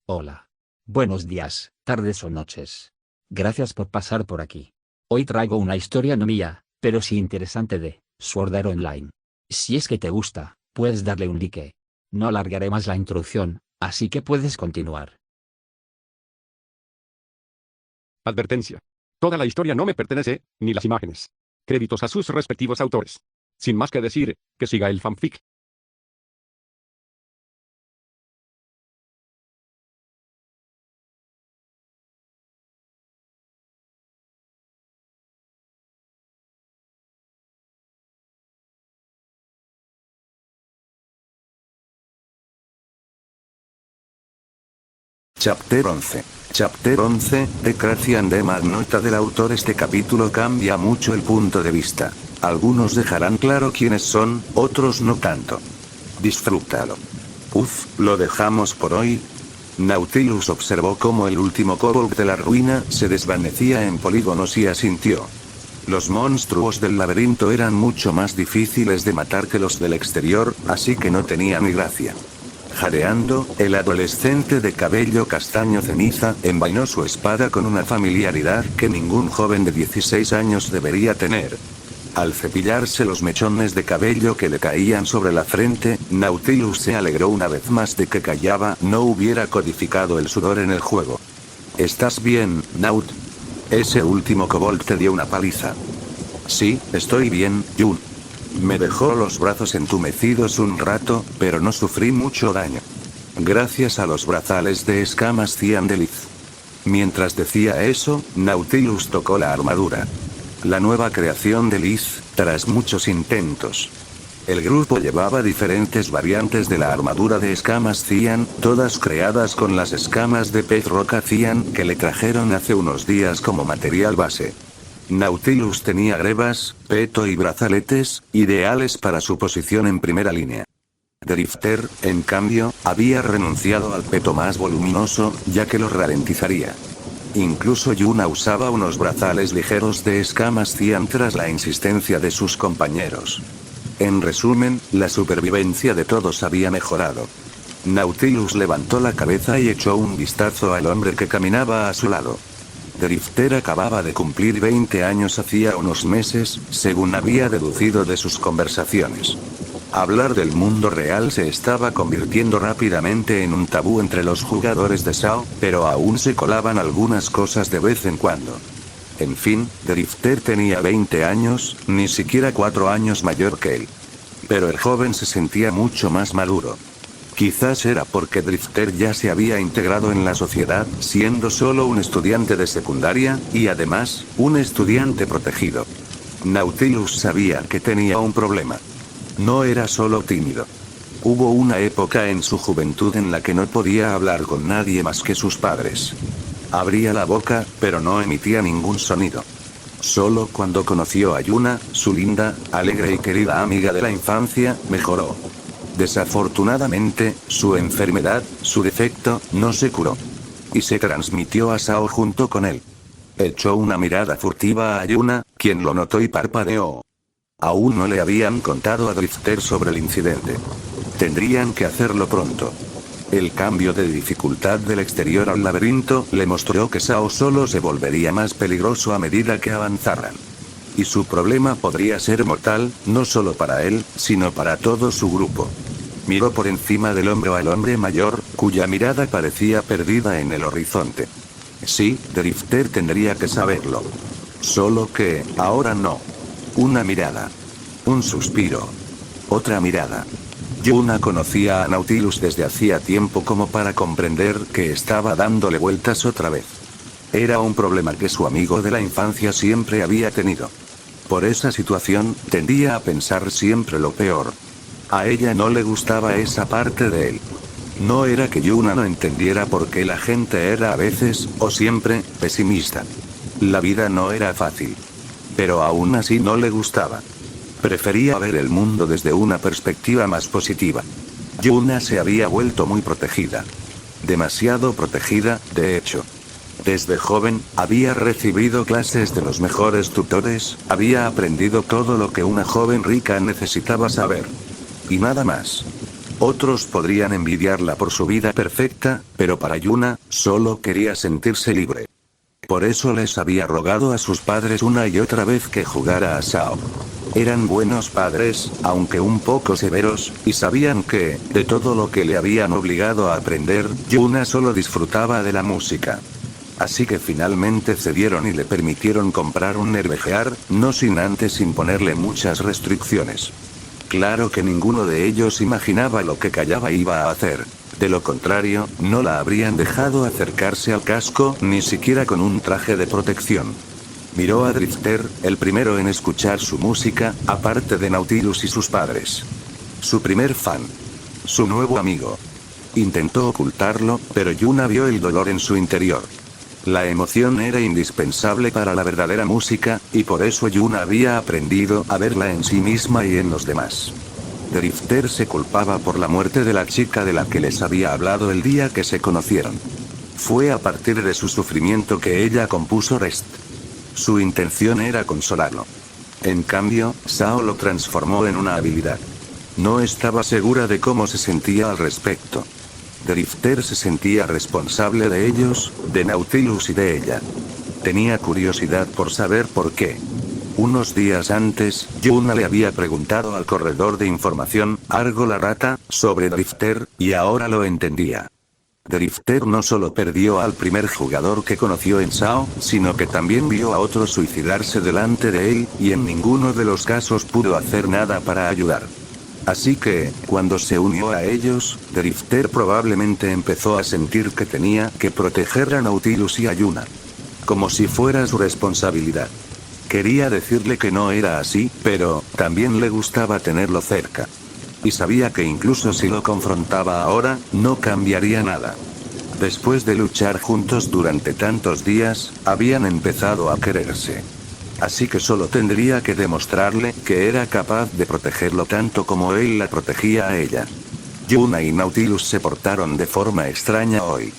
Hola. Buenos días, tardes o noches. Gracias por pasar por aquí. Hoy traigo una historia no mía, pero sí interesante de Sword Art Online. Si es que te gusta, puedes darle un like. No alargaré más la introducción, así que puedes continuar. Advertencia. Toda la historia no me pertenece, ni las imágenes. Créditos a sus respectivos autores. Sin más que decir, que siga el fanfic. Chapter 11. Chapter 11, Decretion de Magnota del autor. Este capítulo cambia mucho el punto de vista. Algunos dejarán claro quiénes son, otros no tanto. Disfrútalo. Lo dejamos por hoy. Nautilus observó cómo el último kobold de la ruina se desvanecía en polígonos y asintió. Los monstruos del laberinto eran mucho más difíciles de matar que los del exterior, así que no tenían ni gracia. Jadeando, el adolescente de cabello castaño ceniza envainó su espada con una familiaridad que ningún joven de 16 años debería tener. Al cepillarse los mechones de cabello que le caían sobre la frente, Nautilus se alegró una vez más de que Callaba no hubiera codificado el sudor en el juego. ¿Estás bien, Naut? Ese último kobold te dio una paliza. Sí, estoy bien, Jun. Me dejó los brazos entumecidos un rato, pero no sufrí mucho daño. Gracias a los brazales de escamas Cian de Liz. Mientras decía eso, Nautilus tocó la armadura. La nueva creación de Liz, tras muchos intentos. El grupo llevaba diferentes variantes de la armadura de escamas Cian, todas creadas con las escamas de pez roca Cian que le trajeron hace unos días como material base. Nautilus tenía grebas, peto y brazaletes, ideales para su posición en primera línea. Drifter, en cambio, había renunciado al peto más voluminoso, ya que lo ralentizaría. Incluso Yuna usaba unos brazales ligeros de escamas Cian tras la insistencia de sus compañeros. En resumen, la supervivencia de todos había mejorado. Nautilus levantó la cabeza y echó un vistazo al hombre que caminaba a su lado. Drifter acababa de cumplir 20 años hacía unos meses, según había deducido de sus conversaciones. Hablar del mundo real se estaba convirtiendo rápidamente en un tabú entre los jugadores de SAO, pero aún se colaban algunas cosas de vez en cuando. En fin, Drifter tenía 20 años, ni siquiera 4 años mayor que él. Pero el joven se sentía mucho más maduro. Quizás era porque Drifter ya se había integrado en la sociedad, siendo solo un estudiante de secundaria, y además, un estudiante protegido. Nautilus sabía que tenía un problema. No era solo tímido. Hubo una época en su juventud en la que no podía hablar con nadie más que sus padres. Abría la boca, pero no emitía ningún sonido. Solo cuando conoció a Yuna, su linda, alegre y querida amiga de la infancia, mejoró. Desafortunadamente, su enfermedad, su defecto, no se curó. Y se transmitió a Sao junto con él. Echó una mirada furtiva a Yuna, quien lo notó y parpadeó. Aún no le habían contado a Drifter sobre el incidente. Tendrían que hacerlo pronto. El cambio de dificultad del exterior al laberinto le mostró que Sao solo se volvería más peligroso a medida que avanzaran. Y su problema podría ser mortal, no solo para él, sino para todo su grupo. Miró por encima del hombro al hombre mayor, cuya mirada parecía perdida en el horizonte. Sí, Drifter tendría que saberlo. Solo que, ahora no. Una mirada. Un suspiro. Otra mirada. Yuna conocía a Nautilus desde hacía tiempo como para comprender que estaba dándole vueltas otra vez. Era un problema que su amigo de la infancia siempre había tenido. Por esa situación, tendía a pensar siempre lo peor. A ella no le gustaba esa parte de él. No era que Yuna no entendiera por qué la gente era a veces, o siempre, pesimista. La vida no era fácil. Pero aún así no le gustaba. Prefería ver el mundo desde una perspectiva más positiva. Yuna se había vuelto muy protegida. Demasiado protegida, de hecho. Desde joven, había recibido clases de los mejores tutores, había aprendido todo lo que una joven rica necesitaba saber. Y nada más. Otros podrían envidiarla por su vida perfecta, pero para Yuna, solo quería sentirse libre. Por eso les había rogado a sus padres una y otra vez que jugara a Sao. Eran buenos padres, aunque un poco severos, y sabían que, de todo lo que le habían obligado a aprender, Yuna solo disfrutaba de la música. Así que finalmente cedieron y le permitieron comprar un Nervejear, no sin antes imponerle muchas restricciones. Claro que ninguno de ellos imaginaba lo que Callaba iba a hacer. De lo contrario, no la habrían dejado acercarse al casco, ni siquiera con un traje de protección. Miró a Drifter, el primero en escuchar su música, aparte de Nautilus y sus padres. Su primer fan. Su nuevo amigo. Intentó ocultarlo, pero Yuna vio el dolor en su interior. La emoción era indispensable para la verdadera música, y por eso Yuna había aprendido a verla en sí misma y en los demás. Drifter se culpaba por la muerte de la chica de la que les había hablado el día que se conocieron. Fue a partir de su sufrimiento que ella compuso Rest. Su intención era consolarlo. En cambio, Sao lo transformó en una habilidad. No estaba segura de cómo se sentía al respecto. Drifter se sentía responsable de ellos, de Nautilus y de ella. Tenía curiosidad por saber por qué. Unos días antes, Yuna le había preguntado al corredor de información, Argo la rata, sobre Drifter, y ahora lo entendía. Drifter no solo perdió al primer jugador que conoció en Sao, sino que también vio a otro suicidarse delante de él, y en ninguno de los casos pudo hacer nada para ayudar. Así que, cuando se unió a ellos, Drifter probablemente empezó a sentir que tenía que proteger a Nautilus y a Yuna. Como si fuera su responsabilidad. Quería decirle que no era así, pero también le gustaba tenerlo cerca. Y sabía que incluso si lo confrontaba ahora, no cambiaría nada. Después de luchar juntos durante tantos días, habían empezado a quererse. Así que solo tendría que demostrarle que era capaz de protegerlo tanto como él la protegía a ella. Yuna y Nautilus se portaron de forma extraña hoy.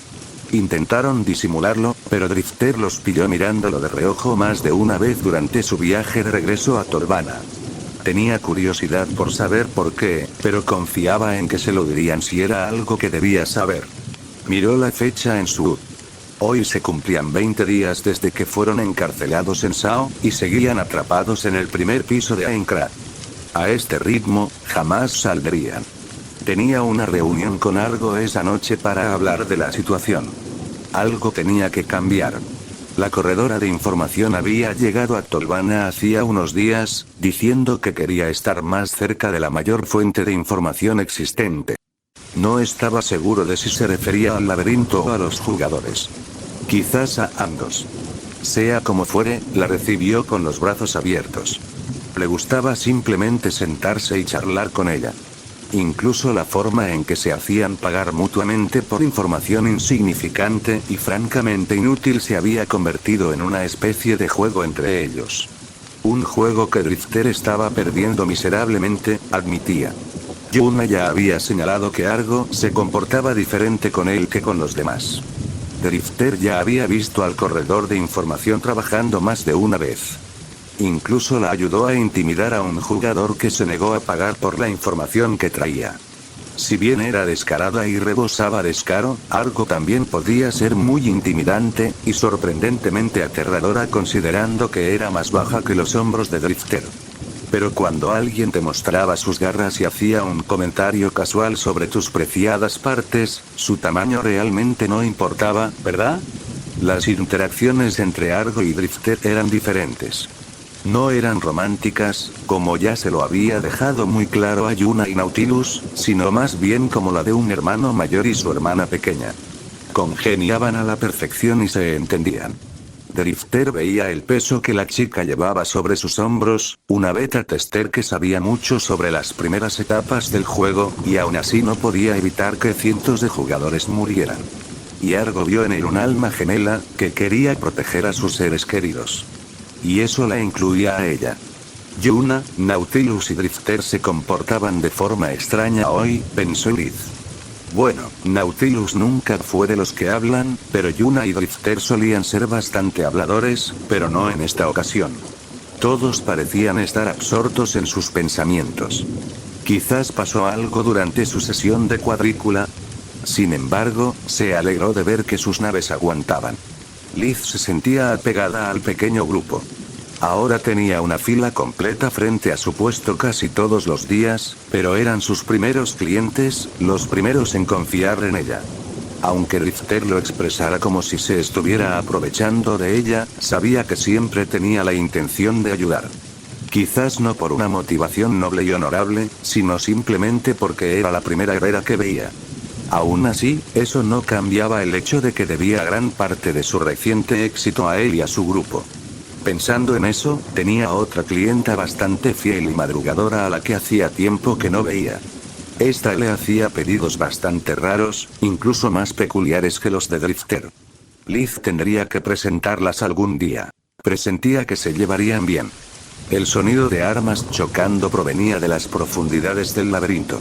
Intentaron disimularlo, pero Drifter los pilló mirándolo de reojo más de una vez durante su viaje de regreso a Torbana. Tenía curiosidad por saber por qué, pero confiaba en que se lo dirían si era algo que debía saber. Miró la fecha en su UD. Hoy se cumplían 20 días desde que fueron encarcelados en Sao, y seguían atrapados en el primer piso de Aincrad. A este ritmo, jamás saldrían. Tenía una reunión con Argo esa noche para hablar de la situación. Algo tenía que cambiar. La corredora de información había llegado a Torbana hacía unos días, diciendo que quería estar más cerca de la mayor fuente de información existente. No estaba seguro de si se refería al laberinto o a los jugadores. Quizás a ambos. Sea como fuere, la recibió con los brazos abiertos. Le gustaba simplemente sentarse y charlar con ella. Incluso la forma en que se hacían pagar mutuamente por información insignificante y francamente inútil se había convertido en una especie de juego entre ellos. Un juego que Drifter estaba perdiendo miserablemente, admitía. Yuna ya había señalado que Argo se comportaba diferente con él que con los demás. Drifter ya había visto al corredor de información trabajando más de una vez. Incluso la ayudó a intimidar a un jugador que se negó a pagar por la información que traía. Si bien era descarada y rebosaba descaro, Argo también podía ser muy intimidante, y sorprendentemente aterradora considerando que era más baja que los hombros de Drifter. Pero cuando alguien te mostraba sus garras y hacía un comentario casual sobre tus preciadas partes, su tamaño realmente no importaba, ¿verdad? Las interacciones entre Argo y Drifter eran diferentes. No eran románticas, como ya se lo había dejado muy claro a Yuna y Nautilus, sino más bien como la de un hermano mayor y su hermana pequeña. Congeniaban a la perfección y se entendían. Drifter veía el peso que la chica llevaba sobre sus hombros, una beta tester que sabía mucho sobre las primeras etapas del juego, y aún así no podía evitar que cientos de jugadores murieran. Y Argo vio en él un alma gemela, que quería proteger a sus seres queridos. Y eso la incluía a ella. Yuna, Nautilus y Drifter se comportaban de forma extraña hoy, pensó Liz. Bueno, Nautilus nunca fue de los que hablan, pero Yuna y Drifter solían ser bastante habladores, pero no en esta ocasión. Todos parecían estar absortos en sus pensamientos. Quizás pasó algo durante su sesión de cuadrícula. Sin embargo, se alegró de ver que sus naves aguantaban. Liz se sentía apegada al pequeño grupo. Ahora tenía una fila completa frente a su puesto casi todos los días, pero eran sus primeros clientes, los primeros en confiar en ella. Aunque Drifter lo expresara como si se estuviera aprovechando de ella, sabía que siempre tenía la intención de ayudar. Quizás no por una motivación noble y honorable, sino simplemente porque era la primera guerrera que veía. Aún así, eso no cambiaba el hecho de que debía gran parte de su reciente éxito a él y a su grupo. Pensando en eso, tenía otra clienta bastante fiel y madrugadora a la que hacía tiempo que no veía. Esta le hacía pedidos bastante raros, incluso más peculiares que los de Drifter. Liz tendría que presentarlas algún día. Presentía que se llevarían bien. El sonido de armas chocando provenía de las profundidades del laberinto.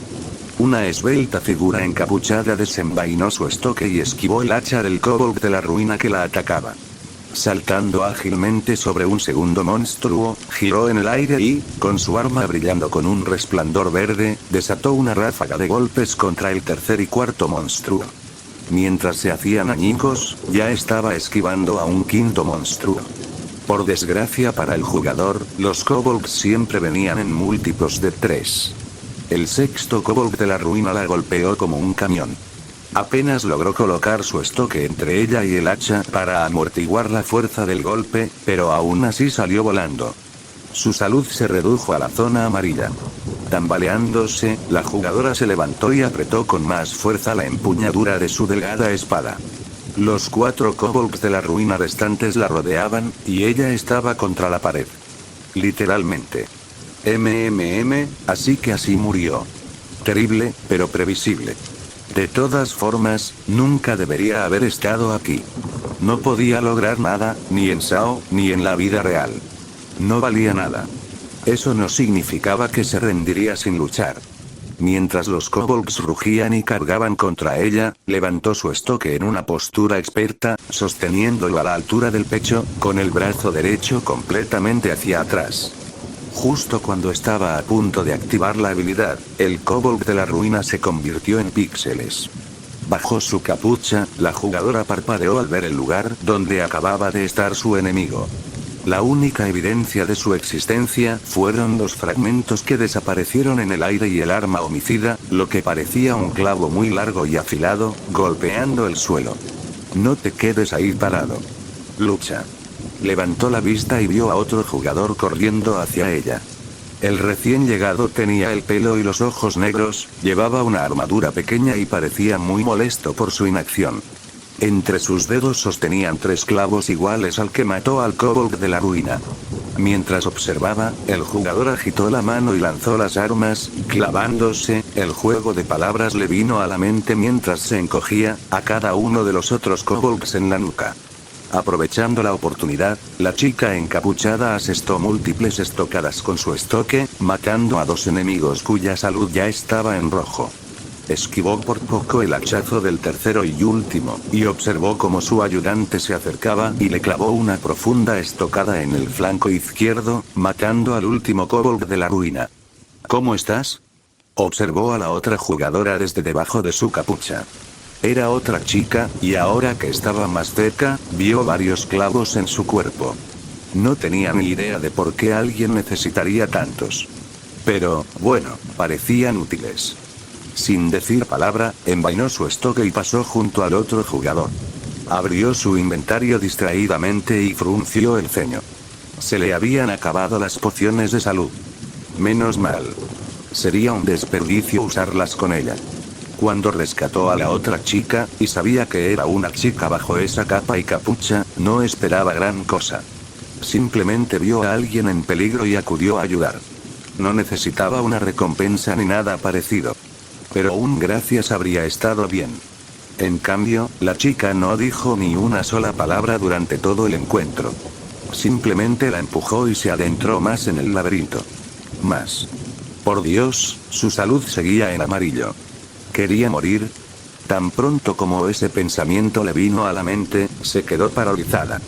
Una esbelta figura encapuchada desenvainó su estoque y esquivó el hacha del kobold de la ruina que la atacaba. Saltando ágilmente sobre un segundo monstruo, giró en el aire y, con su arma brillando con un resplandor verde, desató una ráfaga de golpes contra el tercer y cuarto monstruo. Mientras se hacían añicos, ya estaba esquivando a un quinto monstruo. Por desgracia para el jugador, los kobolds siempre venían en múltiplos de 3. El sexto kobold de la ruina la golpeó como un camión. Apenas logró colocar su estoque entre ella y el hacha para amortiguar la fuerza del golpe, pero aún así salió volando. Su salud se redujo a la zona amarilla. Tambaleándose, la jugadora se levantó y apretó con más fuerza la empuñadura de su delgada espada. Los 4 kobolds de la ruina restantes la rodeaban, y ella estaba contra la pared. Literalmente. Así que así murió. Terrible, pero previsible. De todas formas, nunca debería haber estado aquí. No podía lograr nada, ni en Sao, ni en la vida real. No valía nada. Eso no significaba que se rendiría sin luchar. Mientras los kobolds rugían y cargaban contra ella, levantó su estoque en una postura experta, sosteniéndolo a la altura del pecho, con el brazo derecho completamente hacia atrás. Justo cuando estaba a punto de activar la habilidad, el kobold de la ruina se convirtió en píxeles. Bajo su capucha, la jugadora parpadeó al ver el lugar donde acababa de estar su enemigo. La única evidencia de su existencia fueron los fragmentos que desaparecieron en el aire y el arma homicida, lo que parecía un clavo muy largo y afilado, golpeando el suelo. No te quedes ahí parado. Lucha. Levantó la vista y vio a otro jugador corriendo hacia ella. El recién llegado tenía el pelo y los ojos negros, llevaba una armadura pequeña y parecía muy molesto por su inacción. Entre sus dedos sostenían 3 clavos iguales al que mató al kobold de la ruina. Mientras observaba, el jugador agitó la mano y lanzó las armas, clavándose. El juego de palabras le vino a la mente mientras se encogía a cada uno de los otros kobolds en la nuca. Aprovechando la oportunidad, la chica encapuchada asestó múltiples estocadas con su estoque, matando a 2 enemigos cuya salud ya estaba en rojo. Esquivó por poco el hachazo del tercero y último, y observó cómo su ayudante se acercaba y le clavó una profunda estocada en el flanco izquierdo, matando al último kobold de la ruina. ¿Cómo estás? Observó a la otra jugadora desde debajo de su capucha. Era otra chica, y ahora que estaba más cerca, vio varios clavos en su cuerpo. No tenía ni idea de por qué alguien necesitaría tantos. Pero, bueno, parecían útiles. Sin decir palabra, envainó su estoque y pasó junto al otro jugador. Abrió su inventario distraídamente y frunció el ceño. Se le habían acabado las pociones de salud. Menos mal. Sería un desperdicio usarlas con ella. Cuando rescató a la otra chica, y sabía que era una chica bajo esa capa y capucha, no esperaba gran cosa. Simplemente vio a alguien en peligro y acudió a ayudar. No necesitaba una recompensa ni nada parecido. Pero un gracias habría estado bien. En cambio, la chica no dijo ni una sola palabra durante todo el encuentro. Simplemente la empujó y se adentró más en el laberinto. Más. Por Dios, su salud seguía en amarillo. ¿Quería morir? Tan pronto como ese pensamiento le vino a la mente, se quedó paralizada.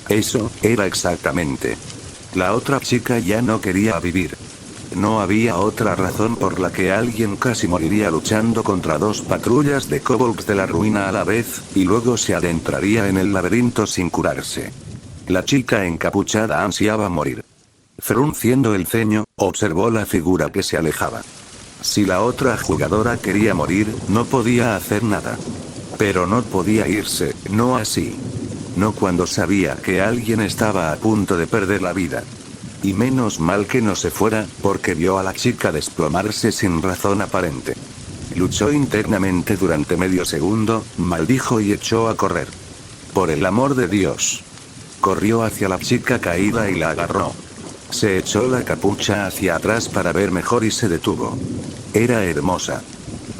Eso era exactamente. La otra chica ya no quería vivir. No había otra razón por la que alguien casi moriría luchando contra 2 patrullas de kobolds de la ruina a la vez, y luego se adentraría en el laberinto sin curarse. La chica encapuchada ansiaba morir. Frunciendo el ceño, observó la figura que se alejaba. Si la otra jugadora quería morir, no podía hacer nada. Pero no podía irse, no así. No cuando sabía que alguien estaba a punto de perder la vida. Y menos mal que no se fuera, porque vio a la chica desplomarse sin razón aparente. Luchó internamente durante medio segundo, maldijo y echó a correr. Por el amor de Dios. Corrió hacia la chica caída y la agarró. Se echó la capucha hacia atrás para ver mejor y se detuvo. Era hermosa.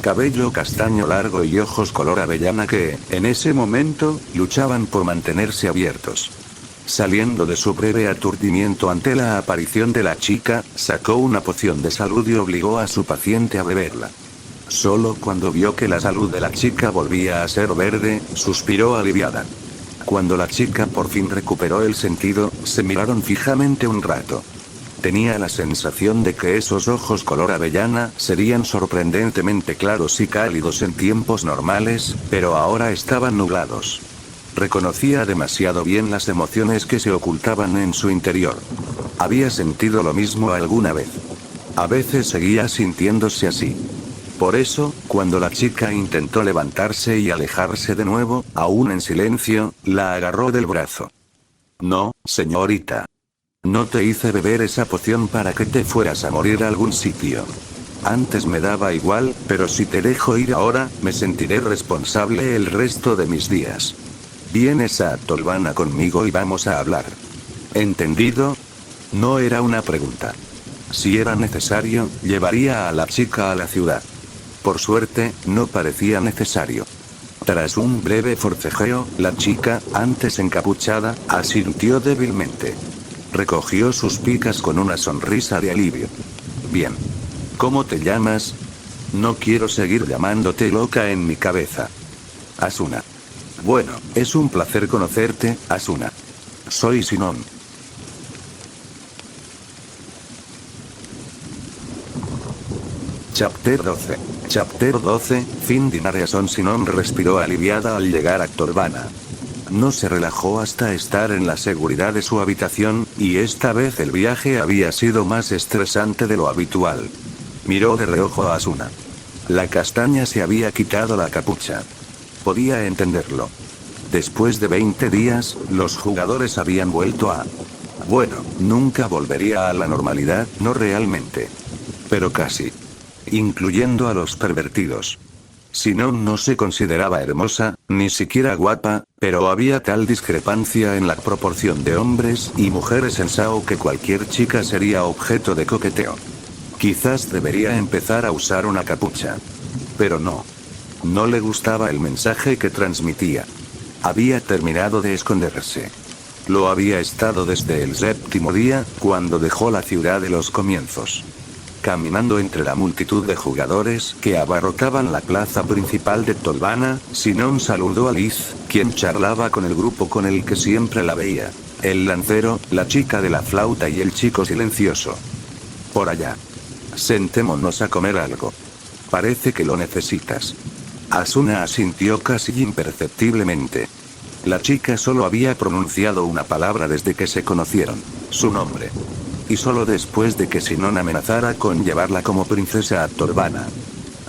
Cabello castaño largo y ojos color avellana que, en ese momento, luchaban por mantenerse abiertos. Saliendo de su breve aturdimiento ante la aparición de la chica, sacó una poción de salud y obligó a su paciente a beberla. Solo cuando vio que la salud de la chica volvía a ser verde, suspiró aliviada. Cuando la chica por fin recuperó el sentido, se miraron fijamente un rato. Tenía la sensación de que esos ojos color avellana serían sorprendentemente claros y cálidos en tiempos normales, pero ahora estaban nublados. Reconocía demasiado bien las emociones que se ocultaban en su interior. Había sentido lo mismo alguna vez. A veces seguía sintiéndose así. Por eso, cuando la chica intentó levantarse y alejarse de nuevo, aún en silencio, la agarró del brazo. No, señorita. No te hice beber esa poción para que te fueras a morir a algún sitio. Antes me daba igual, pero si te dejo ir ahora, me sentiré responsable el resto de mis días. Vienes a Tolvana conmigo y vamos a hablar. ¿Entendido? No era una pregunta. Si era necesario, llevaría a la chica a la ciudad. Por suerte, no parecía necesario. Tras un breve forcejeo, la chica, antes encapuchada, asintió débilmente. Recogió sus picas con una sonrisa de alivio. Bien. ¿Cómo te llamas? No quiero seguir llamándote loca en mi cabeza. Asuna. Bueno, es un placer conocerte, Asuna. Soy Sinon. Chapter 12. Chapter 12, fin. Dinariason Sinon respiró aliviada al llegar a Tolvana. No se relajó hasta estar en la seguridad de su habitación, y esta vez el viaje había sido más estresante de lo habitual. Miró de reojo a Asuna. La castaña se había quitado la capucha. Podía entenderlo. Después de 20 días, los jugadores habían vuelto a... Bueno, nunca volvería a la normalidad, no realmente. Pero casi. Incluyendo a los pervertidos. Sinon no se consideraba hermosa, ni siquiera guapa, pero había tal discrepancia en la proporción de hombres y mujeres en Sao que cualquier chica sería objeto de coqueteo. Quizás debería empezar a usar una capucha. Pero no. No le gustaba el mensaje que transmitía. Había terminado de esconderse. Lo había estado desde el 7º día, cuando dejó la ciudad de los comienzos. Caminando entre la multitud de jugadores que abarrotaban la plaza principal de Tolvana, Sinon saludó a Liz, quien charlaba con el grupo con el que siempre la veía. El lancero, la chica de la flauta y el chico silencioso. Por allá. Sentémonos a comer algo. Parece que lo necesitas. Asuna asintió casi imperceptiblemente. La chica solo había pronunciado una palabra desde que se conocieron, su nombre. Y solo después de que Sinon amenazara con llevarla como princesa a Tolvana.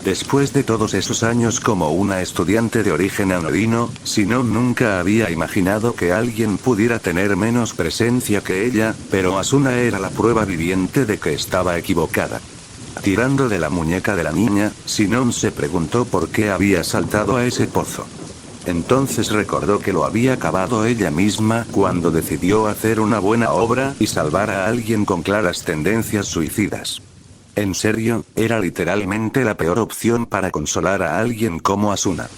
Después de todos esos años como una estudiante de origen anodino, Sinon nunca había imaginado que alguien pudiera tener menos presencia que ella, pero Asuna era la prueba viviente de que estaba equivocada. Tirando de la muñeca de la niña, Sinon se preguntó por qué había saltado a ese pozo. Entonces recordó que lo había cavado ella misma cuando decidió hacer una buena obra y salvar a alguien con claras tendencias suicidas. En serio, era literalmente la peor opción para consolar a alguien como Asuna.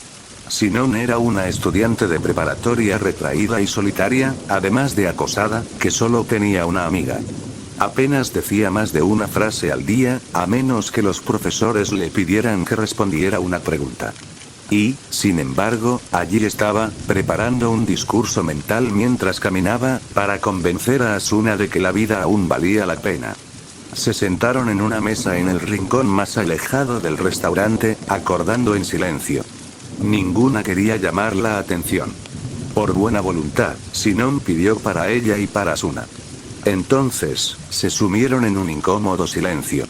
Sinon era una estudiante de preparatoria retraída y solitaria, además de acosada, que solo tenía una amiga. Apenas decía más de una frase al día, a menos que los profesores le pidieran que respondiera una pregunta. Y, sin embargo, allí estaba, preparando un discurso mental mientras caminaba, para convencer a Asuna de que la vida aún valía la pena. Se sentaron en una mesa en el rincón más alejado del restaurante, acordando en silencio. Ninguna quería llamar la atención. Por buena voluntad, Sinon pidió para ella y para Asuna. Entonces, se sumieron en un incómodo silencio.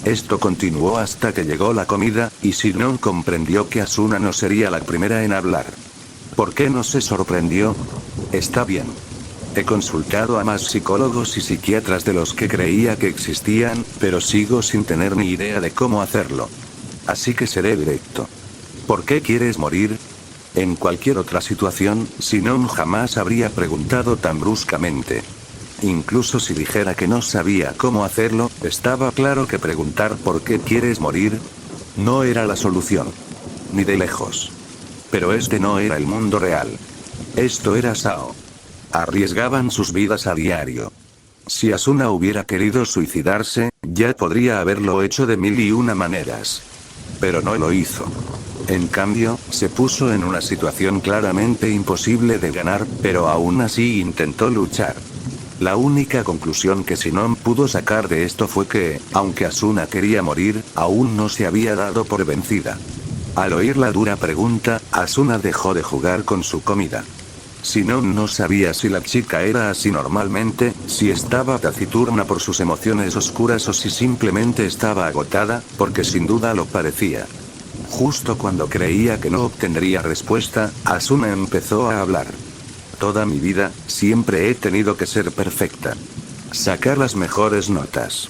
Esto continuó hasta que llegó la comida, y Sinon comprendió que Asuna no sería la primera en hablar. ¿Por qué no se sorprendió? Está bien. He consultado a más psicólogos y psiquiatras de los que creía que existían, pero sigo sin tener ni idea de cómo hacerlo. Así que seré directo. ¿Por qué quieres morir? En cualquier otra situación, Sinon jamás habría preguntado tan bruscamente. Incluso si dijera que no sabía cómo hacerlo, estaba claro que preguntar ¿por qué quieres morir? No era la solución. Ni de lejos. Pero este no era el mundo real. Esto era Sao. Arriesgaban sus vidas a diario. Si Asuna hubiera querido suicidarse, ya podría haberlo hecho de 1001 maneras. Pero no lo hizo. En cambio, se puso en una situación claramente imposible de ganar, pero aún así intentó luchar. La única conclusión que Sinon pudo sacar de esto fue que, aunque Asuna quería morir, aún no se había dado por vencida. Al oír la dura pregunta, Asuna dejó de jugar con su comida. Sinon no sabía si la chica era así normalmente, si estaba taciturna por sus emociones oscuras o si simplemente estaba agotada, porque sin duda lo parecía. Justo cuando creía que no obtendría respuesta, Asuna empezó a hablar. Toda mi vida, siempre he tenido que ser perfecta. Sacar las mejores notas.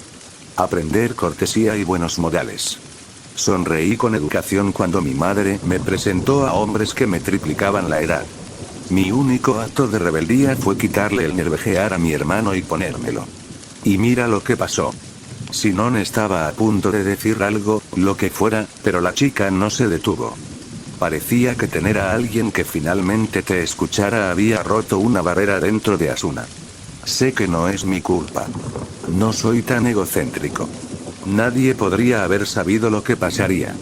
Aprender cortesía y buenos modales. Sonreí con educación cuando mi madre me presentó a hombres que me triplicaban la edad. Mi único acto de rebeldía fue quitarle el nervejear a mi hermano y ponérmelo. Y mira lo que pasó. Sinon estaba a punto de decir algo, lo que fuera, pero la chica no se detuvo. Parecía que tener a alguien que finalmente te escuchara había roto una barrera dentro de Asuna. Sé que no es mi culpa. No soy tan egocéntrico. Nadie podría haber sabido lo que pasaría.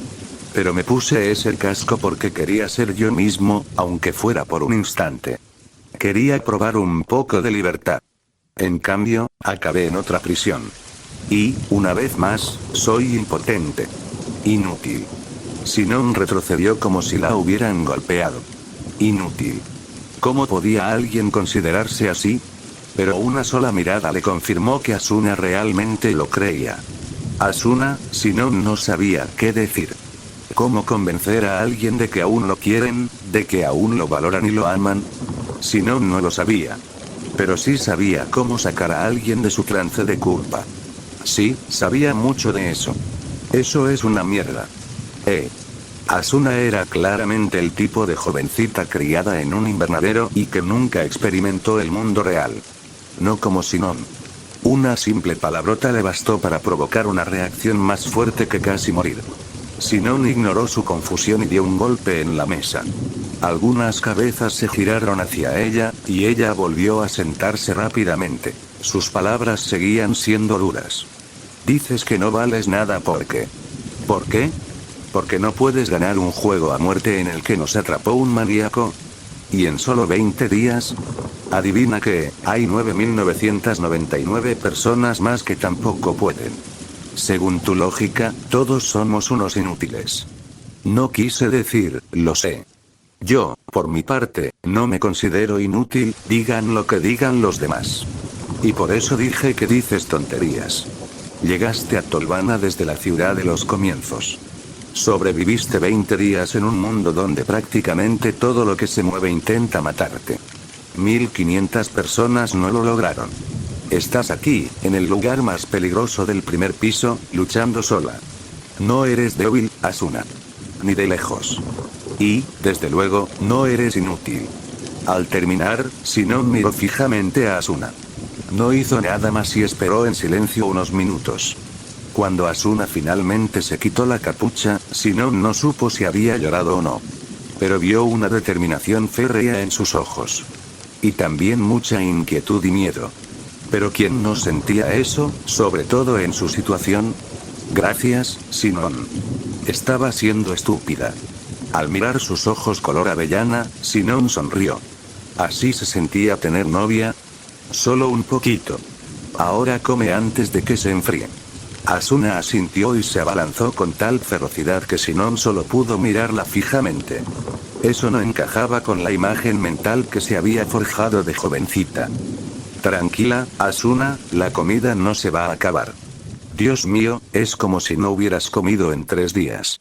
Pero me puse ese casco porque quería ser yo mismo, aunque fuera por un instante. Quería probar un poco de libertad. En cambio, acabé en otra prisión. Y, una vez más, soy impotente. Inútil. Sinon retrocedió como si la hubieran golpeado. Inútil. ¿Cómo podía alguien considerarse así? Pero una sola mirada le confirmó que Asuna realmente lo creía. Asuna, Sinon no sabía qué decir. ¿Cómo convencer a alguien de que aún lo quieren, de que aún lo valoran y lo aman? Sinon no lo sabía. Pero sí sabía cómo sacar a alguien de su trance de culpa. Sí, sabía mucho de eso. Eso es una mierda. Asuna era claramente el tipo de jovencita criada en un invernadero y que nunca experimentó el mundo real. No como Sinon. Una simple palabrota le bastó para provocar una reacción más fuerte que casi morir. Sinon ignoró su confusión y dio un golpe en la mesa. Algunas cabezas se giraron hacia ella, y ella volvió a sentarse rápidamente. Sus palabras seguían siendo duras. Dices que no vales nada porque... ¿Por qué? ¿Porque no puedes ganar un juego a muerte en el que nos atrapó un maníaco? ¿Y en solo 20 días? Adivina que, hay 9.999 personas más que tampoco pueden. Según tu lógica, todos somos unos inútiles. No quise decir, lo sé. Yo, por mi parte, no me considero inútil, digan lo que digan los demás. Y por eso dije que dices tonterías. Llegaste a Tolvana desde la ciudad de los comienzos. Sobreviviste 20 días en un mundo donde prácticamente todo lo que se mueve intenta matarte. 1500 personas no lo lograron. Estás aquí, en el lugar más peligroso del primer piso, luchando sola. No eres débil, Asuna. Ni de lejos. Y, desde luego, no eres inútil. Al terminar, Sinon miró fijamente a Asuna. No hizo nada más y esperó en silencio unos minutos. Cuando Asuna finalmente se quitó la capucha, Sinon no supo si había llorado o no. Pero vio una determinación férrea en sus ojos. Y también mucha inquietud y miedo. Pero ¿quién no sentía eso, sobre todo en su situación? Gracias, Sinon. Estaba siendo estúpida. Al mirar sus ojos color avellana, Sinon sonrió. ¿Así se sentía tener novia? Solo un poquito. Ahora come antes de que se enfríe. Asuna asintió y se abalanzó con tal ferocidad que Sinon solo pudo mirarla fijamente. Eso no encajaba con la imagen mental que se había forjado de jovencita. Tranquila, Asuna, la comida no se va a acabar. Dios mío, es como si no hubieras comido en 3 días.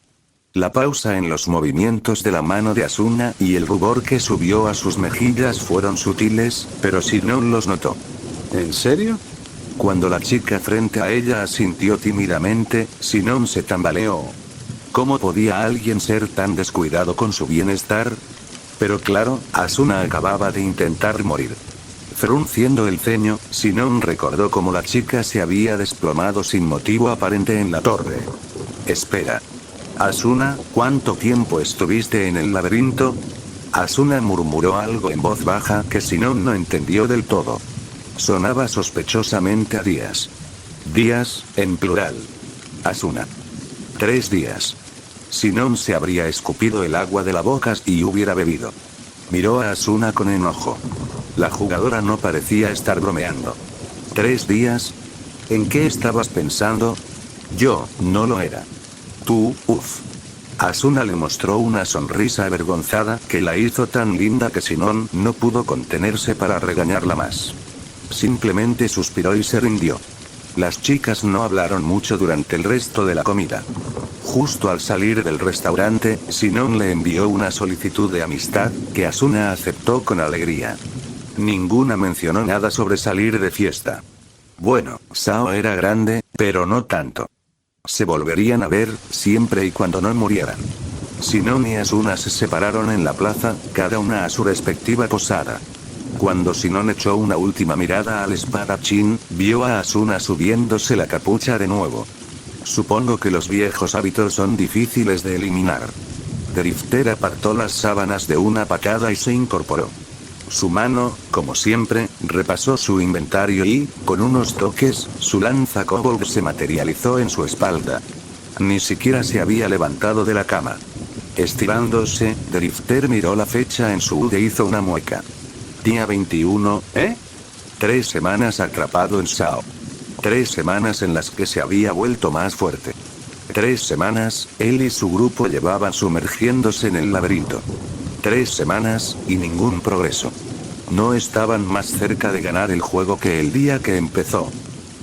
La pausa en los movimientos de la mano de Asuna y el rubor que subió a sus mejillas fueron sutiles, pero Sinon los notó. ¿En serio? Cuando la chica frente a ella asintió tímidamente, Sinon se tambaleó. ¿Cómo podía alguien ser tan descuidado con su bienestar? Pero claro, Asuna acababa de intentar morir. Frunciendo el ceño, Sinon recordó cómo la chica se había desplomado sin motivo aparente en la torre. Espera. Asuna, ¿cuánto tiempo estuviste en el laberinto? Asuna murmuró algo en voz baja que Sinon no entendió del todo. Sonaba sospechosamente a días. Días, en plural. Asuna. 3 días. Sinon se habría escupido el agua de la boca y hubiera bebido. Miró a Asuna con enojo. La jugadora no parecía estar bromeando. 3 días. ¿En qué estabas pensando? Yo, no lo era. Tú, uff. Asuna le mostró una sonrisa avergonzada que la hizo tan linda que Sinon no pudo contenerse para regañarla más. Simplemente suspiró y se rindió. Las chicas no hablaron mucho durante el resto de la comida. Justo al salir del restaurante, Sinon le envió una solicitud de amistad, que Asuna aceptó con alegría. Ninguna mencionó nada sobre salir de fiesta. Bueno, Sao era grande, pero no tanto. Se volverían a ver, siempre y cuando no murieran. Sinon y Asuna se separaron en la plaza, cada una a su respectiva posada. Cuando Sinon echó una última mirada al espadachín, vio a Asuna subiéndose la capucha de nuevo. Supongo que los viejos hábitos son difíciles de eliminar. Drifter apartó las sábanas de una patada y se incorporó. Su mano, como siempre, repasó su inventario y, con unos toques, su lanza kobold se materializó en su espalda. Ni siquiera se había levantado de la cama. Estirándose, Drifter miró la fecha en su UD e hizo una mueca. Día 21, ¿eh? 3 semanas atrapado en Sao. 3 semanas en las que se había vuelto más fuerte. 3 semanas, él y su grupo llevaban sumergiéndose en el laberinto. 3 semanas, y ningún progreso. No estaban más cerca de ganar el juego que el día que empezó.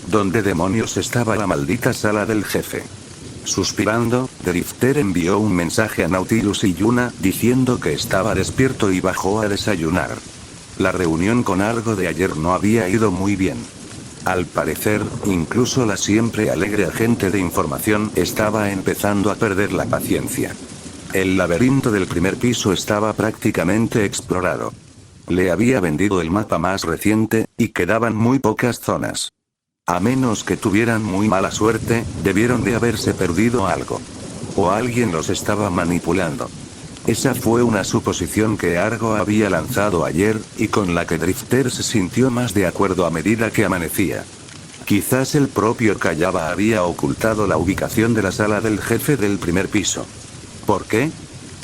¿Dónde demonios estaba la maldita sala del jefe? Suspirando, Drifter envió un mensaje a Nautilus y Yuna diciendo que estaba despierto y bajó a desayunar. La reunión con Argo de ayer no había ido muy bien. Al parecer, incluso la siempre alegre agente de información estaba empezando a perder la paciencia. El laberinto del primer piso estaba prácticamente explorado. Le había vendido el mapa más reciente, y quedaban muy pocas zonas. A menos que tuvieran muy mala suerte, debieron de haberse perdido algo. O alguien los estaba manipulando. Esa fue una suposición que Argo había lanzado ayer, y con la que Drifter se sintió más de acuerdo a medida que amanecía. Quizás el propio Kayaba había ocultado la ubicación de la sala del jefe del primer piso. ¿Por qué?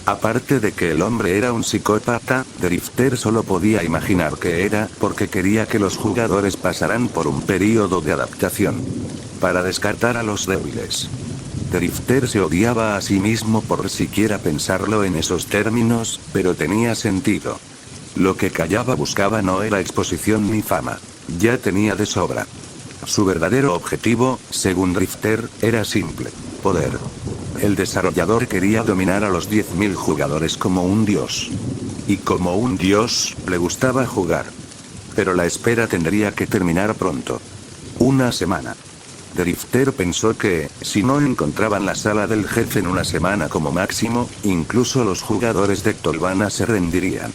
Aparte de que el hombre era un psicópata, Drifter solo podía imaginar que era porque quería que los jugadores pasaran por un período de adaptación. Para descartar a los débiles. Drifter se odiaba a sí mismo por siquiera pensarlo en esos términos, pero tenía sentido. Lo que Kayaba buscaba no era exposición ni fama. Ya tenía de sobra. Su verdadero objetivo, según Drifter, era simple: poder. El desarrollador quería dominar a los 10.000 jugadores como un dios. Y como un dios, le gustaba jugar. Pero la espera tendría que terminar pronto. 1 semana. Drifter pensó que, si no encontraban la sala del jefe en 1 semana como máximo, incluso los jugadores de Tolvana se rendirían.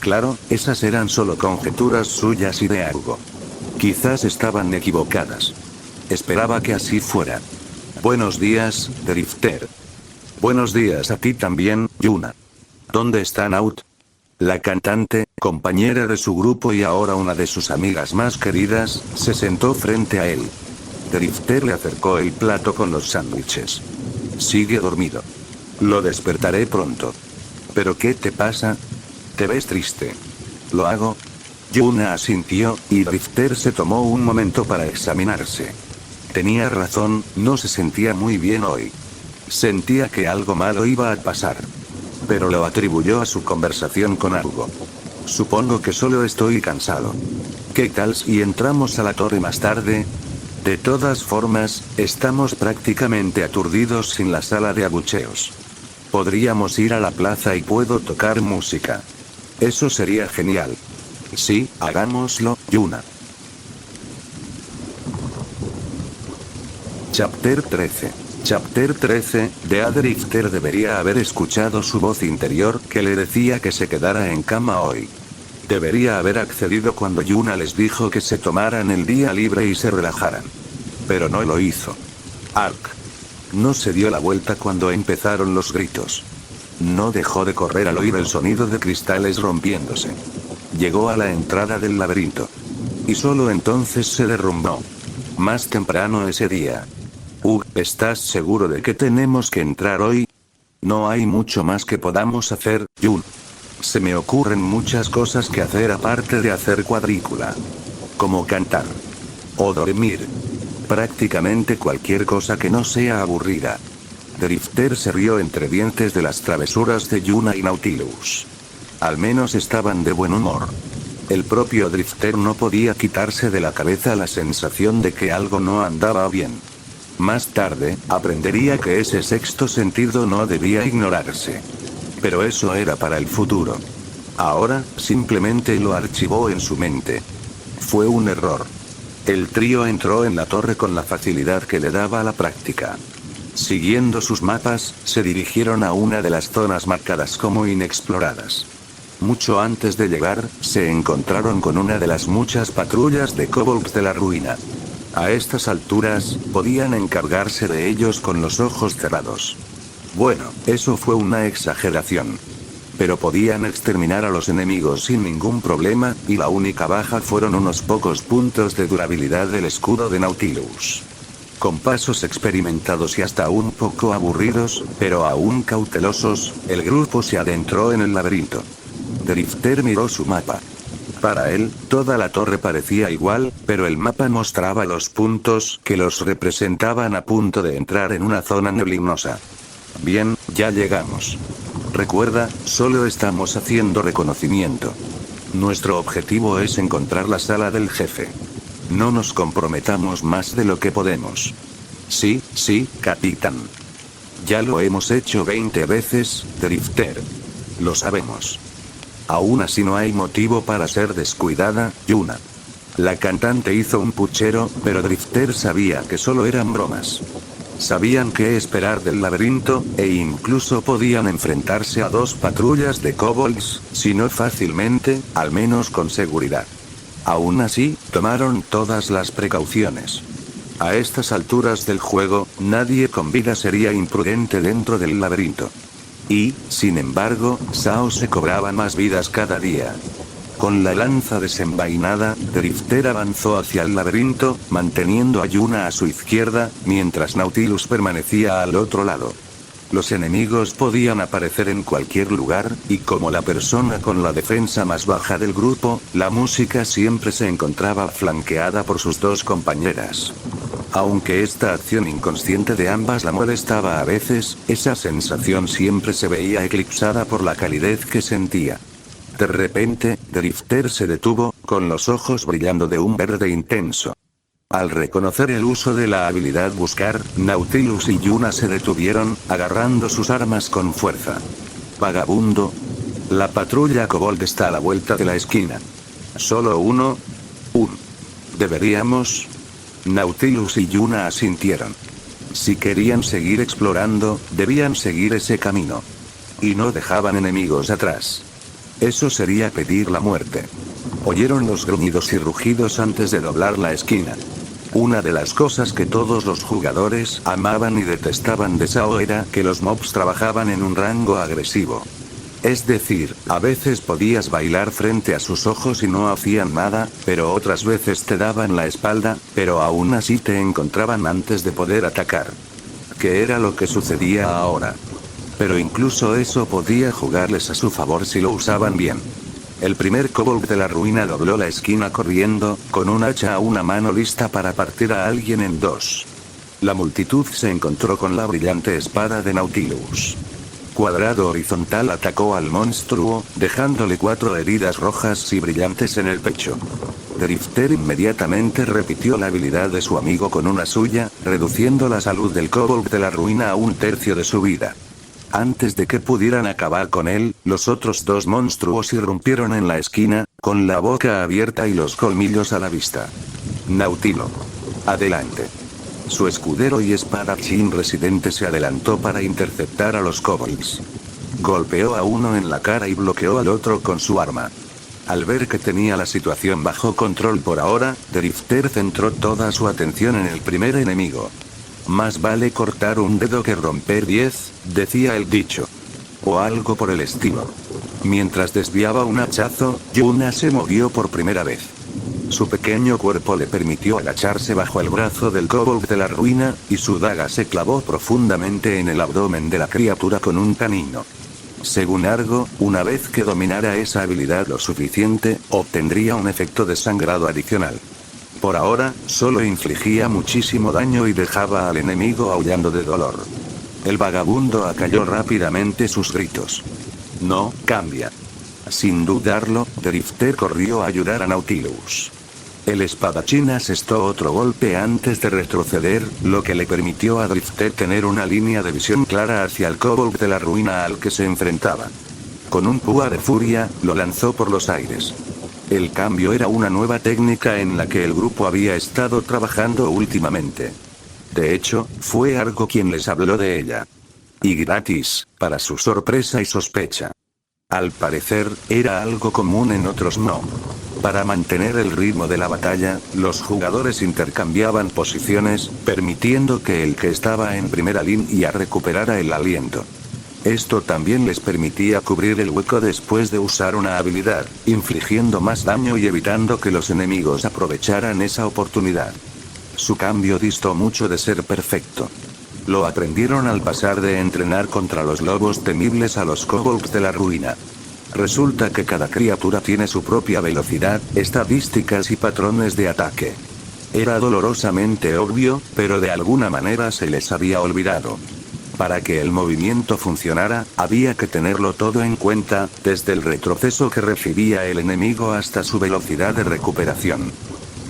Claro, esas eran solo conjeturas suyas y de Argo. Quizás estaban equivocadas. Esperaba que así fuera. Buenos días, Drifter. Buenos días a ti también, Yuna. ¿Dónde está Naut? La cantante, compañera de su grupo y ahora una de sus amigas más queridas, se sentó frente a él. Drifter le acercó el plato con los sándwiches. Sigue dormido. Lo despertaré pronto. ¿Pero qué te pasa? Te ves triste. ¿Lo hago? Yuna asintió, y Drifter se tomó un momento para examinarse. Tenía razón, no se sentía muy bien hoy. Sentía que algo malo iba a pasar. Pero lo atribuyó a su conversación con Arugo. Supongo que solo estoy cansado. ¿Qué tal si entramos a la torre más tarde? De todas formas, estamos prácticamente aturdidos sin la sala de abucheos. Podríamos ir a la plaza y puedo tocar música. Eso sería genial. Sí, hagámoslo, Yuna. Chapter 13. Chapter 13, de Drifter debería haber escuchado su voz interior que le decía que se quedara en cama hoy. Debería haber accedido cuando Yuna les dijo que se tomaran el día libre y se relajaran. Pero no lo hizo. Ark. No se dio la vuelta cuando empezaron los gritos. No dejó de correr al oír el sonido de cristales rompiéndose. Llegó a la entrada del laberinto. Y solo entonces se derrumbó. Más temprano ese día. ¿Estás seguro de que tenemos que entrar hoy? No hay mucho más que podamos hacer, Yun. Se me ocurren muchas cosas que hacer aparte de hacer cuadrícula. Como cantar. O dormir. Prácticamente cualquier cosa que no sea aburrida. Drifter se rió entre dientes de las travesuras de Yuna y Nautilus. Al menos estaban de buen humor. El propio Drifter no podía quitarse de la cabeza la sensación de que algo no andaba bien. Más tarde, aprendería que ese sexto sentido no debía ignorarse. Pero eso era para el futuro. Ahora, simplemente lo archivó en su mente. Fue un error. El trío entró en la torre con la facilidad que le daba la práctica. Siguiendo sus mapas, se dirigieron a una de las zonas marcadas como inexploradas. Mucho antes de llegar, se encontraron con una de las muchas patrullas de kobolds de la ruina. A estas alturas, podían encargarse de ellos con los ojos cerrados. Bueno, eso fue una exageración. Pero podían exterminar a los enemigos sin ningún problema, y la única baja fueron unos pocos puntos de durabilidad del escudo de Nautilus. Con pasos experimentados y hasta un poco aburridos, pero aún cautelosos, el grupo se adentró en el laberinto. Drifter miró su mapa. Para él, toda la torre parecía igual, pero el mapa mostraba los puntos que los representaban a punto de entrar en una zona neblinosa. Bien, ya llegamos. Recuerda, solo estamos haciendo reconocimiento. Nuestro objetivo es encontrar la sala del jefe. No nos comprometamos más de lo que podemos. Sí, capitán. Ya lo hemos hecho 20 veces, Drifter. Lo sabemos. Aún así no hay motivo para ser descuidada, Yuna. La cantante hizo un puchero, pero Drifter sabía que solo eran bromas. Sabían qué esperar del laberinto, e incluso podían enfrentarse a 2 patrullas de kobolds, si no fácilmente, al menos con seguridad. Aún así, tomaron todas las precauciones. A estas alturas del juego, nadie con vida sería imprudente dentro del laberinto. Y, sin embargo, Sao se cobraba más vidas cada día. Con la lanza desenvainada, Drifter avanzó hacia el laberinto, manteniendo a Yuna a su izquierda, mientras Nautilus permanecía al otro lado. Los enemigos podían aparecer en cualquier lugar, y como la persona con la defensa más baja del grupo, la música siempre se encontraba flanqueada por sus 2 compañeras. Aunque esta acción inconsciente de ambas la molestaba a veces, esa sensación siempre se veía eclipsada por la calidez que sentía. De repente, Drifter se detuvo, con los ojos brillando de un verde intenso. Al reconocer el uso de la habilidad buscar, Nautilus y Yuna se detuvieron, agarrando sus armas con fuerza. Vagabundo. La patrulla kobold está a la vuelta de la esquina. Solo uno. Deberíamos. Nautilus y Yuna asintieron. Si querían seguir explorando, debían seguir ese camino. Y no dejaban enemigos atrás. Eso sería pedir la muerte. Oyeron los gruñidos y rugidos antes de doblar la esquina. Una de las cosas que todos los jugadores amaban y detestaban de Sao era que los mobs trabajaban en un rango agresivo. Es decir, a veces podías bailar frente a sus ojos y no hacían nada, pero otras veces te daban la espalda, pero aún así te encontraban antes de poder atacar. ¿Qué era lo que sucedía ahora? Pero incluso eso podía jugarles a su favor si lo usaban bien. El primer kobold de la ruina dobló la esquina corriendo, con un hacha a una mano lista para partir a alguien en dos. La multitud se encontró con la brillante espada de Nautilus. Cuadrado horizontal atacó al monstruo, dejándole 4 heridas rojas y brillantes en el pecho. Drifter inmediatamente repitió la habilidad de su amigo con una suya, reduciendo la salud del kobold de la ruina a 1/3 de su vida. Antes de que pudieran acabar con él, los otros 2 monstruos irrumpieron en la esquina, con la boca abierta y los colmillos a la vista. Nautilo. Adelante. Su escudero y espadachín residente se adelantó para interceptar a los kobolds. Golpeó a uno en la cara y bloqueó al otro con su arma. Al ver que tenía la situación bajo control por ahora, Drifter centró toda su atención en el primer enemigo. Más vale cortar un dedo que romper 10, decía el dicho. O algo por el estilo. Mientras desviaba un hachazo, Yuna se movió por primera vez. Su pequeño cuerpo le permitió agacharse bajo el brazo del kobold de la ruina, y su daga se clavó profundamente en el abdomen de la criatura con un canino. Según Argo, una vez que dominara esa habilidad lo suficiente, obtendría un efecto de sangrado adicional. Por ahora, solo infligía muchísimo daño y dejaba al enemigo aullando de dolor. El vagabundo acalló rápidamente sus gritos. No, cambia. Sin dudarlo, Drifter corrió a ayudar a Nautilus. El espadachín asestó otro golpe antes de retroceder, lo que le permitió a Drifter tener una línea de visión clara hacia el kobold de la ruina al que se enfrentaba. Con un púa de furia, lo lanzó por los aires. El cambio era una nueva técnica en la que el grupo había estado trabajando últimamente. De hecho, fue Argo quien les habló de ella. Y gratis, para su sorpresa y sospecha. Al parecer, era algo común en otros no. Para mantener el ritmo de la batalla, los jugadores intercambiaban posiciones, permitiendo que el que estaba en primera línea recuperara el aliento. Esto también les permitía cubrir el hueco después de usar una habilidad, infligiendo más daño y evitando que los enemigos aprovecharan esa oportunidad. Su cambio distó mucho de ser perfecto. Lo aprendieron al pasar de entrenar contra los lobos temibles a los kobolds de la ruina. Resulta que cada criatura tiene su propia velocidad, estadísticas y patrones de ataque. Era dolorosamente obvio, pero de alguna manera se les había olvidado. Para que el movimiento funcionara, había que tenerlo todo en cuenta, desde el retroceso que recibía el enemigo hasta su velocidad de recuperación.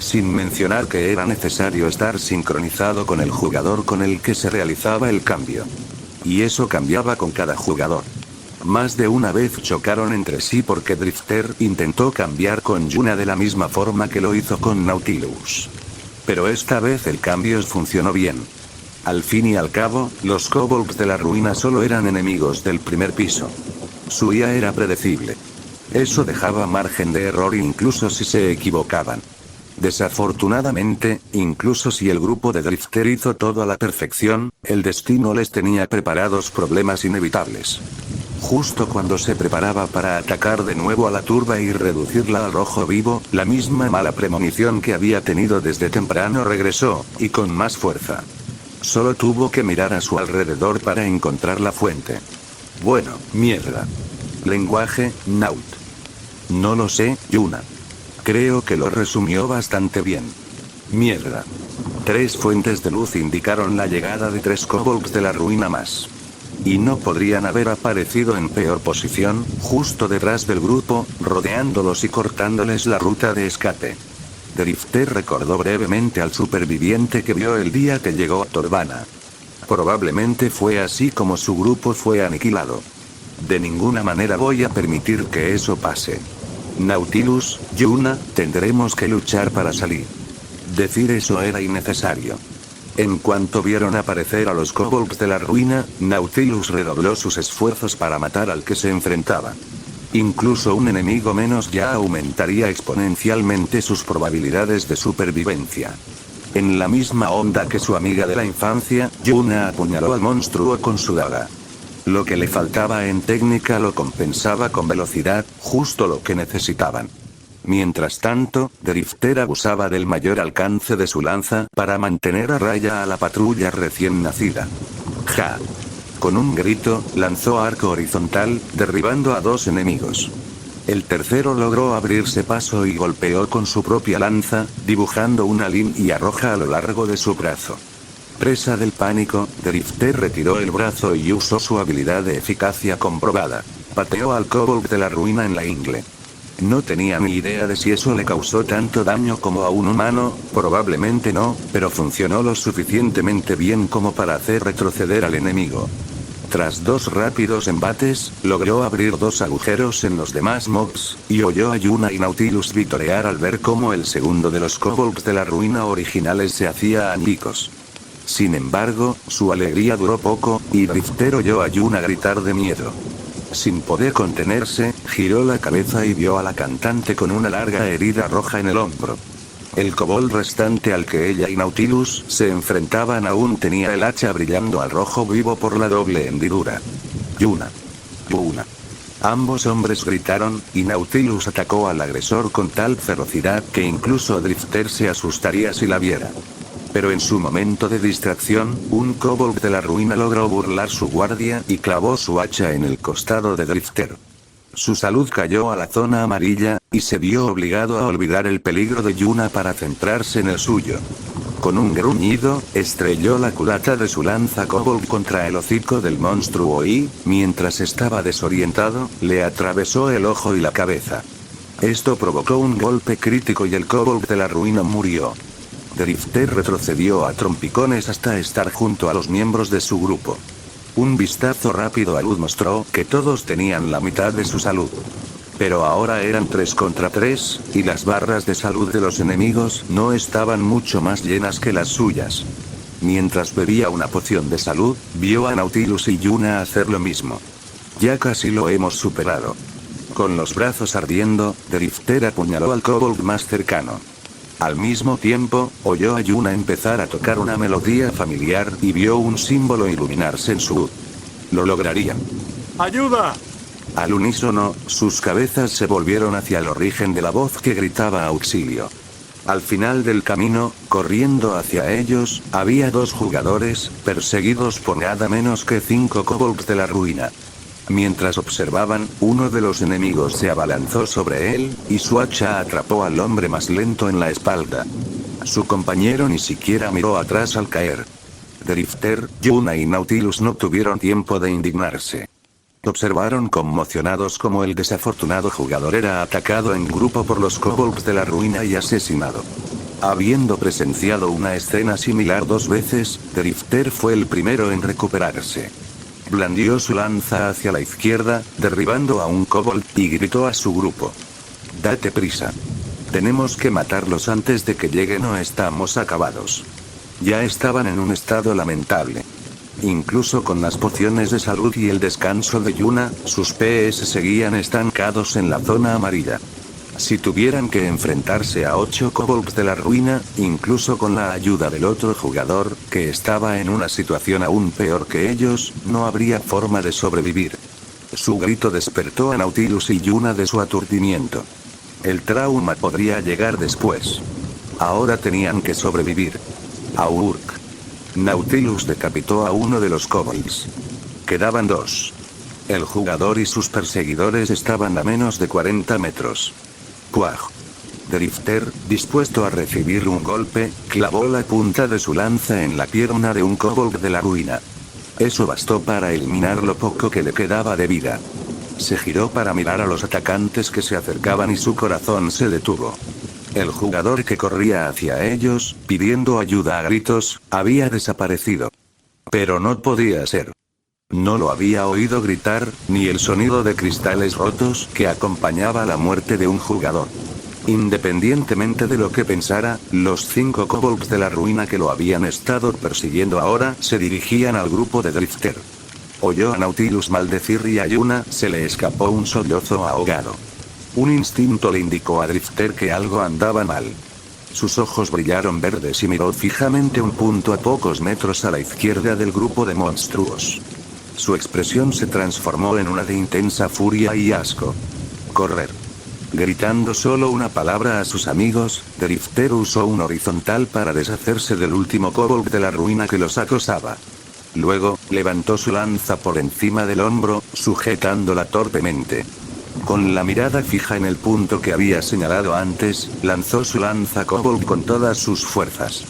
Sin mencionar que era necesario estar sincronizado con el jugador con el que se realizaba el cambio. Y eso cambiaba con cada jugador. Más de una vez chocaron entre sí porque Drifter intentó cambiar con Yuna de la misma forma que lo hizo con Nautilus. Pero esta vez el cambio funcionó bien. Al fin y al cabo, los kobolds de la ruina solo eran enemigos del primer piso. Su IA era predecible. Eso dejaba margen de error incluso si se equivocaban. Desafortunadamente, incluso si el grupo de Drifter hizo todo a la perfección, el destino les tenía preparados problemas inevitables. Justo cuando se preparaba para atacar de nuevo a la turba y reducirla al rojo vivo, la misma mala premonición que había tenido desde temprano regresó, y con más fuerza. Solo tuvo que mirar a su alrededor para encontrar la fuente. Bueno, mierda. Lenguaje, Naut. No lo sé, Yuna. Creo que lo resumió bastante bien. Mierda. 3 fuentes de luz indicaron la llegada de 3 kobolds de la ruina más. Y no podrían haber aparecido en peor posición, justo detrás del grupo, rodeándolos y cortándoles la ruta de escape. Drifter recordó brevemente al superviviente que vio el día que llegó a Torbana. Probablemente fue así como su grupo fue aniquilado. De ninguna manera voy a permitir que eso pase. Nautilus, Yuna, tendremos que luchar para salir. Decir eso era innecesario. En cuanto vieron aparecer a los kobolds de la ruina, Nautilus redobló sus esfuerzos para matar al que se enfrentaba. Incluso un enemigo menos ya aumentaría exponencialmente sus probabilidades de supervivencia. En la misma onda que su amiga de la infancia, Yuna apuñaló al monstruo con su daga. Lo que le faltaba en técnica lo compensaba con velocidad, justo lo que necesitaban. Mientras tanto, Drifter abusaba del mayor alcance de su lanza para mantener a raya a la patrulla recién nacida. ¡Ja! Con un grito, lanzó arco horizontal, derribando a 2 enemigos. El tercero logró abrirse paso y golpeó con su propia lanza, dibujando una línea roja a lo largo de su brazo. Presa del pánico, Drifter retiró el brazo y usó su habilidad de eficacia comprobada. Pateó al kobold de la ruina en la ingle. No tenía ni idea de si eso le causó tanto daño como a un humano, probablemente no, pero funcionó lo suficientemente bien como para hacer retroceder al enemigo. Tras 2 rápidos embates, logró abrir 2 agujeros en los demás mobs, y oyó a Yuna y Nautilus vitorear al ver cómo el segundo de los kobolds de la ruina originales se hacía añicos. Sin embargo, su alegría duró poco, y Drifter oyó a Yuna gritar de miedo. Sin poder contenerse, giró la cabeza y vio a la cantante con una larga herida roja en el hombro. El kobold restante al que ella y Nautilus se enfrentaban aún tenía el hacha brillando al rojo vivo por la doble hendidura. Yuna. Yuna. Ambos hombres gritaron, y Nautilus atacó al agresor con tal ferocidad que incluso Drifter se asustaría si la viera. Pero en su momento de distracción, un kobold de la ruina logró burlar su guardia y clavó su hacha en el costado de Drifter. Su salud cayó a la zona amarilla, y se vio obligado a olvidar el peligro de Yuna para centrarse en el suyo. Con un gruñido, estrelló la culata de su lanza kobold contra el hocico del monstruo y, mientras estaba desorientado, le atravesó el ojo y la cabeza. Esto provocó un golpe crítico y el kobold de la ruina murió. Drifter retrocedió a trompicones hasta estar junto a los miembros de su grupo. Un vistazo rápido a luz mostró que todos tenían la mitad de su salud. Pero ahora eran 3 contra 3, y las barras de salud de los enemigos no estaban mucho más llenas que las suyas. Mientras bebía una poción de salud, vio a Nautilus y Yuna hacer lo mismo. Ya casi lo hemos superado. Con los brazos ardiendo, Drifter apuñaló al kobold más cercano. Al mismo tiempo, oyó a Yuna empezar a tocar una melodía familiar y vio un símbolo iluminarse en su. Lo lograrían. ¡Ayuda! Al unísono, sus cabezas se volvieron hacia el origen de la voz que gritaba auxilio. Al final del camino, corriendo hacia ellos, había 2 jugadores, perseguidos por nada menos que 5 kobolds de la ruina. Mientras observaban, uno de los enemigos se abalanzó sobre él, y su hacha atrapó al hombre más lento en la espalda. Su compañero ni siquiera miró atrás al caer. Drifter, Yuna y Nautilus no tuvieron tiempo de indignarse. Observaron conmocionados cómo el desafortunado jugador era atacado en grupo por los kobolds de la ruina y asesinado. Habiendo presenciado una escena similar 2 veces, Drifter fue el primero en recuperarse. Blandió su lanza hacia la izquierda, derribando a un kobold, y gritó a su grupo. «Date prisa. Tenemos que matarlos antes de que lleguen o estamos acabados». Ya estaban en un estado lamentable. Incluso con las pociones de salud y el descanso de Yuna, sus PS seguían estancados en la zona amarilla. Si tuvieran que enfrentarse a 8 kobolds de la ruina, incluso con la ayuda del otro jugador, que estaba en una situación aún peor que ellos, no habría forma de sobrevivir. Su grito despertó a Nautilus y Yuna de su aturdimiento. El trauma podría llegar después. Ahora tenían que sobrevivir. Aurk. Nautilus decapitó a uno de los kobolds. Quedaban 2. El jugador y sus perseguidores estaban a menos de 40 metros. ¡Puaj! Drifter, dispuesto a recibir un golpe, clavó la punta de su lanza en la pierna de un kobold de la ruina. Eso bastó para eliminar lo poco que le quedaba de vida. Se giró para mirar a los atacantes que se acercaban y su corazón se detuvo. El jugador que corría hacia ellos, pidiendo ayuda a gritos, había desaparecido. Pero no podía ser. No lo había oído gritar, ni el sonido de cristales rotos que acompañaba la muerte de un jugador. Independientemente de lo que pensara, los 5 kobolds de la ruina que lo habían estado persiguiendo ahora se dirigían al grupo de Drifter. Oyó a Nautilus maldecir y a Yuna se le escapó un sollozo ahogado. Un instinto le indicó a Drifter que algo andaba mal. Sus ojos brillaron verdes y miró fijamente un punto a pocos metros a la izquierda del grupo de monstruos. Su expresión se transformó en una de intensa furia y asco. Correr. Gritando solo una palabra a sus amigos, Drifter usó un horizontal para deshacerse del último kobold de la ruina que los acosaba. Luego, levantó su lanza por encima del hombro, sujetándola torpemente. Con la mirada fija en el punto que había señalado antes, lanzó su lanza kobold con todas sus fuerzas.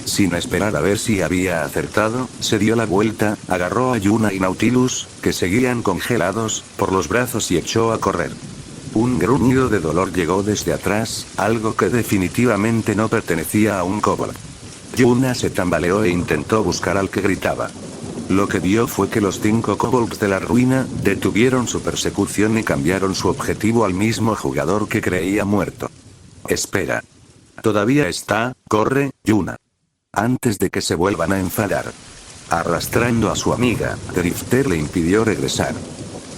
Sin esperar a ver si había acertado, se dio la vuelta, agarró a Yuna y Nautilus, que seguían congelados, por los brazos y echó a correr. Un gruñido de dolor llegó desde atrás, algo que definitivamente no pertenecía a un kobold. Yuna se tambaleó e intentó buscar al que gritaba. Lo que vio fue que los 5 kobolds de la ruina detuvieron su persecución y cambiaron su objetivo al mismo jugador que creía muerto. Espera. Todavía está, corre, Yuna. Antes de que se vuelvan a enfadar. Arrastrando a su amiga, Drifter le impidió regresar.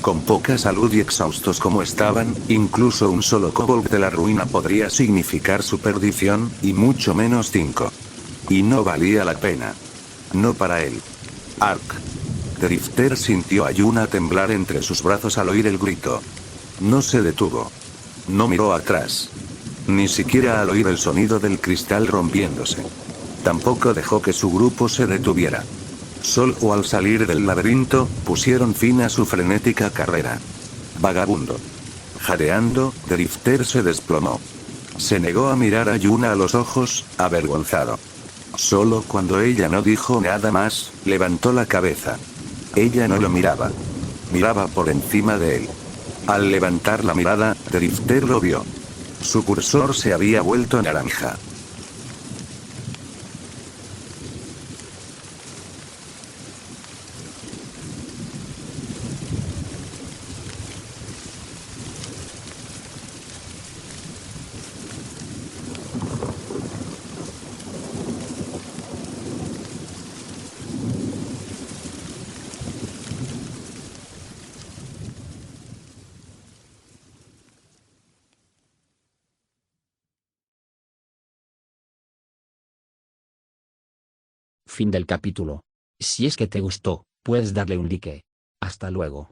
Con poca salud y exhaustos como estaban, incluso un solo kobold de la ruina podría significar su perdición, y mucho menos 5. Y no valía la pena. No para él. Ark. Drifter sintió a Yuna temblar entre sus brazos al oír el grito. No se detuvo. No miró atrás. Ni siquiera al oír el sonido del cristal rompiéndose. Tampoco dejó que su grupo se detuviera. Solo al salir del laberinto, pusieron fin a su frenética carrera. Vagabundo. Jadeando, Drifter se desplomó. Se negó a mirar a Yuna a los ojos, avergonzado. Solo cuando ella no dijo nada más, levantó la cabeza. Ella no lo miraba. Miraba por encima de él. Al levantar la mirada, Drifter lo vio. Su cursor se había vuelto naranja. Fin del capítulo. Si es que te gustó, puedes darle un like. Hasta luego.